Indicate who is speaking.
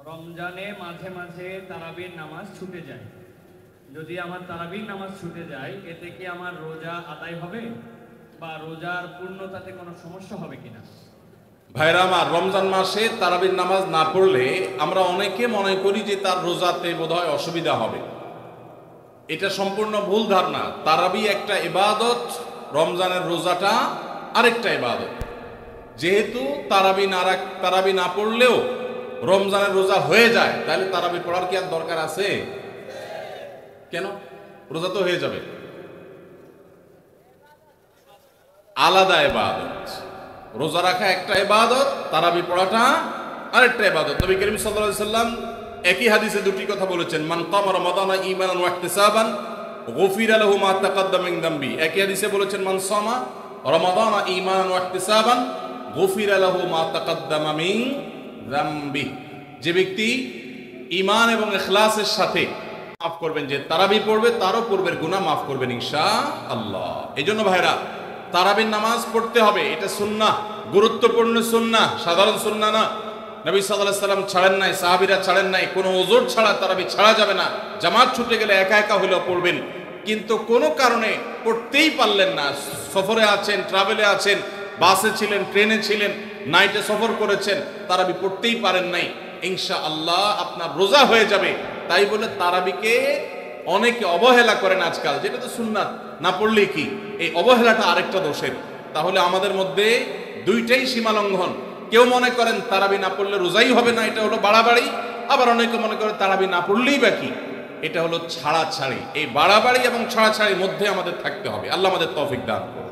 Speaker 1: রমজানে মাঝে মাঝে তারাবির নামাজ ছুটে যায়। যদি আমার তারাবির নামাজ ছুটে যায়, এতে কি আমার রোজা আদায় হবে বা রোজার পূর্ণতাতে কোনো সমস্যা হবে কিনা?
Speaker 2: ভাইরা আমার, রমজান মাসে তারাবির নামাজ না পড়লে আমরা অনেকে মনে করি যে তার রোজাতে বোধহয় অসুবিধা হবে। এটা সম্পূর্ণ ভুল ধারণা। তারাবি একটা ইবাদত, রমজানের রোজাটা আরেকটা ইবাদত। যেহেতু তারাবি না পড়লেও রমজানের রোজা হয়ে যায়, তাহলে তারাবি পড়ার কি আর দরকার আছে? কেন? রোজা তো হয়ে যাবে। আলাদা ইবাদত। রোজা রাখা একটা ইবাদত, তারাবি পড়াটা আরেকটা ইবাদত। নবী করিম সাল্লাল্লাহু আলাইহি সাল্লাম একই হাদিসে দুটি কথা বলেছেন, মান কামা রমাদানা ঈমানান ওয়া ইহতিসাবান গুফিরা লাহু মা তাকাদ্দামা মিন যামবি। একই হাদিসে বলেছেন, মান সামা রমাদানা ঈমানান ওয়া ইহতিসাবান গুফিরা লাহু মা তাকাদ্দামা মিন যামবি। যে ব্যক্তি ঈমান এবং ইখলাসের সাথে মাফ করবেন, যে তারাবি পড়বে, তারও পূর্বের গুনাহ মাফ করবেন ইনশাআল্লাহ। এইজন্য ভাইরা, তারাবির নামাজ পড়তে হবে। এটা সুন্নাহ, গুরুত্বপূর্ণ সুন্নাহ, সাধারণ সুন্নাহ না। নবী সাল্লাল্লাহু আলাইহি সাল্লাম ছাড়েন নাই, সাহাবীরা ছাড়েন নাই। কোনো ওজর ছাড়া তারাবি ছাড়া যাবে না। জামাত ছুটে গেলে একা একা হলেও পড়বেন, কিন্তু কোনো কারণে পড়তেই পারলেন না, সফরে আছেন, ট্রাভেলে আছেন, বাসে ছিলেন, ট্রেনে ছিলেন, নাইটে সফর করেছেন, তারাবি পড়তেই পারেন নাই, ইনশাআল্লাহ আপনার রোজা হয়ে যাবে। তাই বলে তারাবিকে অনেকে অবহেলা করেন আজকাল, যেটা তো সুন্নাত, না পড়লে কি? এই অবহেলাটা আরেকটা দোষের। তাহলে আমাদের মধ্যে দুইটাই সীমালঙ্ঘন। কেউ মনে করেন তারাবি না পড়লে রোজাই হবে না, এটা হলো বাড়াবাড়ি। আবার অনেকে মনে করে তারাবি না পড়লেই বা কি, এটা হলো ছাড়াছাড়ি। এই বাড়াবাড়ি এবং ছাড়াছাড়ির মধ্যে আমাদের থাকতে হবে। আল্লাহ আমাদের তৌফিক দান করুন।